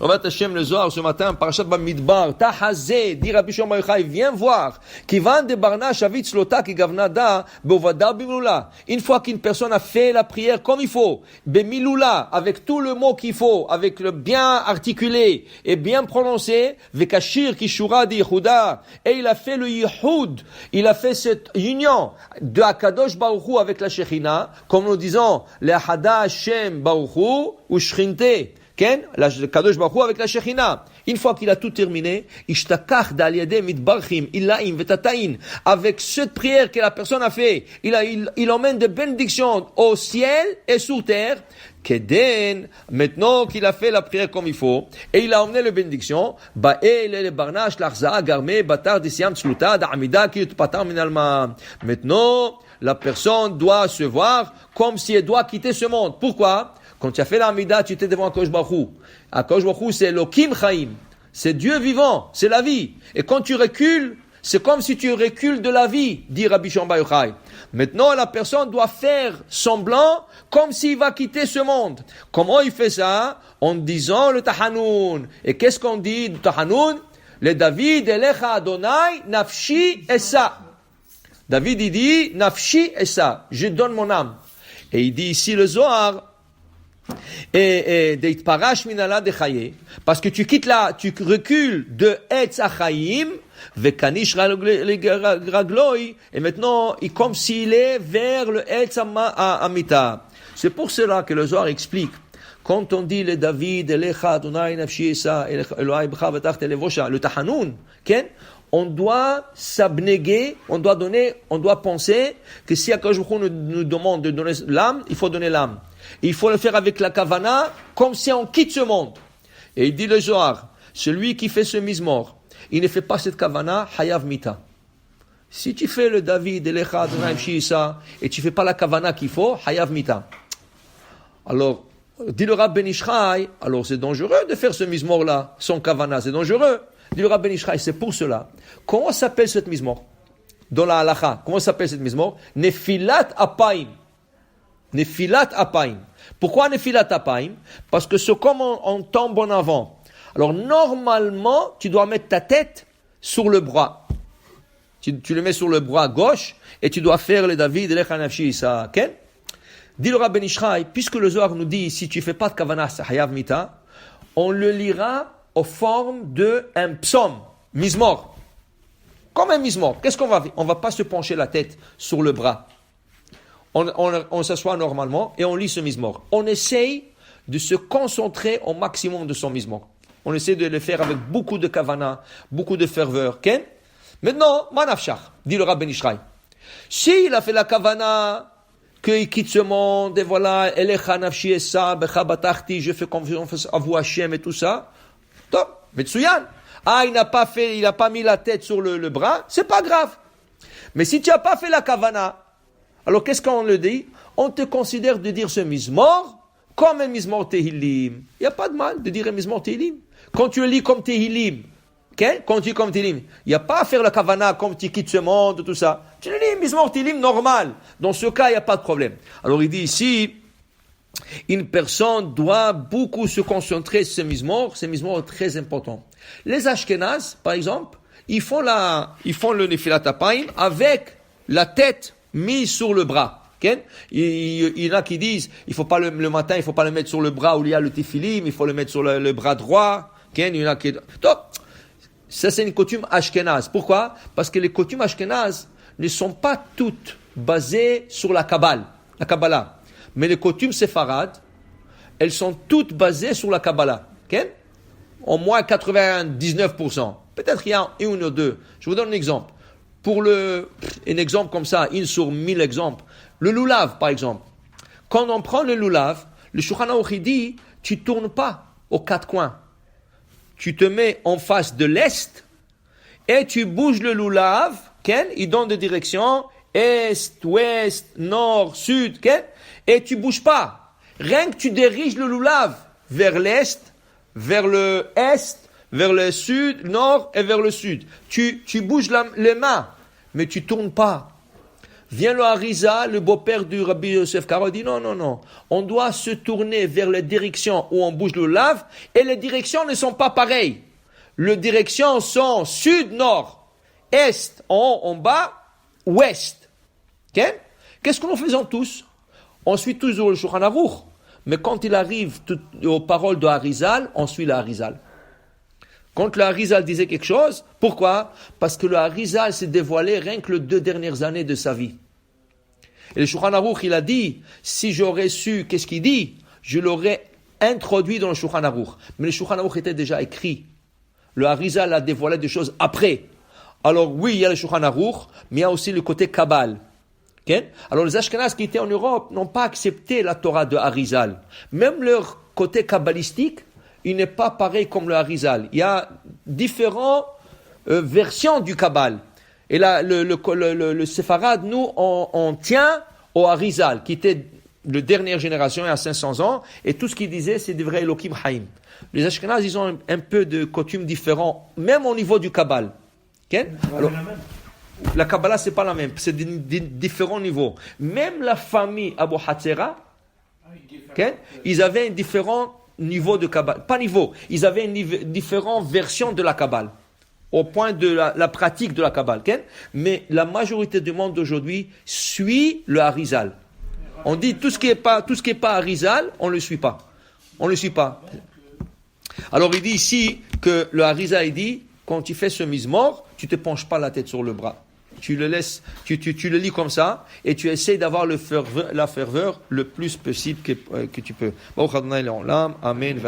Rabat Hashem le Zohar ce matin, Parashat Bamidbar, Tahazé, dit Rabbi Shimon Bar Yochai, viens voir. Kivan de Barna Shavit Slota ki Gavnada Bovada Bimilula. Une fois qu'une personne a fait la prière comme il faut, Bemilula, avec tout le mot qu'il faut, avec le bien articulé et bien prononcé, Vekashir Kishura di Yehuda, et il a fait le Yehud, il a fait cette union de Akadosh Baruch Hu avec la Shekhinah, comme nous disons, le Hada Hashem Baruch Hu ou Shrinte, Ken, la Kadosh Baruch Hu avec la Shekhinah. Une fois qu'il a tout terminé, Ishtakach d'Aliade Mitbarchim, Ilaim Vetatain, avec cette prière que la personne a fait, il emmène des bénédictions au ciel et sur terre. Keden, maintenant qu'il a fait la prière comme il faut, et il a emmené les bénédictions, maintenant, la personne doit se voir comme si elle doit quitter ce monde. Pourquoi? Quand tu as fait l'Amida, tu étais devant Akadosh Baruch Hu. Akadosh Baruch Hu, c'est Elohim Chaim. C'est Dieu vivant, c'est la vie. Et quand tu recules, c'est comme si tu recules de la vie, dit Rabbi Shimon Bar Yochai. Maintenant, la personne doit faire semblant comme s'il va quitter ce monde. Comment il fait ça? En disant le Tahanoun. Et qu'est-ce qu'on dit du Tahanoun? Le David, Elecha Adonai, Nafshi Essa. David, il dit, Nafshi Essa. Je donne mon âme. Et il dit ici le Zohar, parce que tu quittes là, tu recules de Etz Achaim, Vekanish Ragloi, et maintenant, il comme s'il est vers le Etz Amita. C'est pour cela que le Zohar explique, quand on dit le David, Elecha Adonai Nafshi Esa, Elohai Bcha V'tach Televosha, le Tahanoun, on doit s'abnéguer, on doit penser que si Akadosh Baruch Hu nous demande de donner l'âme, il faut donner l'âme. Il faut le faire avec la kavana, comme si on quitte ce monde. Et il dit le Zohar, celui qui fait ce mizmor, il ne fait pas cette kavana, hayav mita. Si tu fais le David, Elecha Adonai Shisa, et tu fais pas la kavana qu'il faut, hayav mita. Alors, dit le Rab Ben Ishchai, alors c'est dangereux de faire ce mizmor-là, sans kavana, c'est dangereux. Dit le Rab Ben Ishchai, c'est pour cela. Comment s'appelle cette mizmor? Dans la halacha, comment s'appelle cette mizmor? Nefilat apaim. Nefilat apaim. Pourquoi nefilat apaim? Parce que c'est comme on tombe en avant. Alors normalement, tu dois mettre ta tête sur le bras. Tu le mets sur le bras gauche et tu dois faire le David, Elecha Nafshi Isa. Dit le Rab Ben Ishchai, puisque le Zohar nous dit, si tu fais pas de kavanah, c'est hayav mita, on le lira aux formes d'un psaume, mizmor. Comme un mizmor. Qu'est-ce qu'on va faire? On va pas se pencher la tête sur le bras. On s'assoit normalement et on lit ce mizmor. On essaye de se concentrer au maximum de son mizmor. On essaie de le faire avec beaucoup de kavana, beaucoup de ferveur. Maintenant, manafshach, dit le Rab Ben Ishchai. S'il a fait la kavana, qu'il quitte ce monde, et voilà, Elecha nafshi essa, becha batachti, je fais confiance à vous Hachem et tout ça. Top, Metsuyan. Il n'a pas mis la tête sur le bras, c'est pas grave. Mais si tu n'as pas fait la kavana, alors qu'est-ce qu'on le dit? On te considère de dire ce mizmor comme un mizmor Tehillim. Il n'y a pas de mal de dire un mizmor Tehillim. Quand tu le lis comme Tehillim, quand tu lis comme Tehillim, il n'y a pas à faire la kavana comme tu quittes ce monde, tout ça. Tu le lis mizmor Tehillim normal. Dans ce cas, il n'y a pas de problème. Alors il dit ici, une personne doit beaucoup se concentrer sur ce mizmor est très important. Les Ashkenaz, par exemple, ils font le Nefilat Apaim avec la tête mise sur le bras. Il y en a qui disent, il faut pas le matin, il faut pas le mettre sur le bras où il y a le tefilim, il faut le mettre sur le bras droit. Il y en a qui... Ça, c'est une coutume Ashkenaz. Pourquoi? Parce que les coutumes Ashkenaz ne sont pas toutes basées sur la Kabbalah. Mais les coutumes séfarades, elles sont toutes basées sur la Kabbalah. Au moins 99%. Peut-être il y a une ou deux. Je vous donne un exemple. Un exemple comme ça, 1 sur 1000 exemples. Le loulav, par exemple. Quand on prend le loulav, le Shulchan Aruch dit, tu tournes pas aux quatre coins. Tu te mets en face de l'est et tu bouges le loulav. Il donne des directions est, ouest, nord, sud. Et tu bouges pas. Rien que tu diriges le loulav vers l'est, vers le est, vers le sud, nord et vers le sud. Tu bouges les mains, mais tu tournes pas. Vient le Harizal, le beau-père du Rabbi Yosef Karo, dit non. On doit se tourner vers la direction où on bouge le lave, et les directions ne sont pas pareilles. Les directions sont sud, nord, est, en haut, en bas, ouest. Okay? Qu'est-ce que nous faisons tous? On suit toujours le Shulchan Aruch. Mais quand il arrive aux paroles de Harizal, on suit le Harizal. Quand le Harizal disait quelque chose, pourquoi? Parce que le Harizal s'est dévoilé rien que les 2 dernières années de sa vie. Et le Shulchan Aruch, il a dit, si j'aurais su qu'est-ce qu'il dit, je l'aurais introduit dans le Shulchan Aruch. Mais le Shulchan Aruch était déjà écrit. Le Harizal a dévoilé des choses après. Alors oui, il y a le Shulchan Aruch, mais il y a aussi le côté Kabbal. Okay? Alors les Ashkenazes qui étaient en Europe n'ont pas accepté la Torah de Harizal. Même leur côté kabbalistique, il n'est pas pareil comme le Harizal. Il y a différentes versions du Kabbal. Et là, le Séfarad, nous, on tient au Harizal, qui était de dernière génération, il y a 500 ans, et tout ce qu'il disait, c'est des vrais Elohim Chaim. Les Ashkenazes, ils ont un peu de coutumes différents, même au niveau du Kabbal. Okay? Alors, la Kabbalah, c'est pas la même, c'est des différents niveaux. Même la famille Abu Hatzera, okay? Ils avaient un différent niveau de Kabbalah. Pas niveau, ils avaient différentes versions de la Kabbalah, au point de la pratique de la Kabbalah. Okay? Mais la majorité du monde d'aujourd'hui suit le Harizal. On dit tout ce qui est pas Harizal, on le suit pas. On le suit pas. Alors il dit ici que le Harizal, il dit, quand tu fais ce mizmor, tu te penches pas la tête sur le bras. Tu le laisses, tu le lis comme ça, et tu essaies d'avoir la ferveur le plus possible que tu peux. Amen.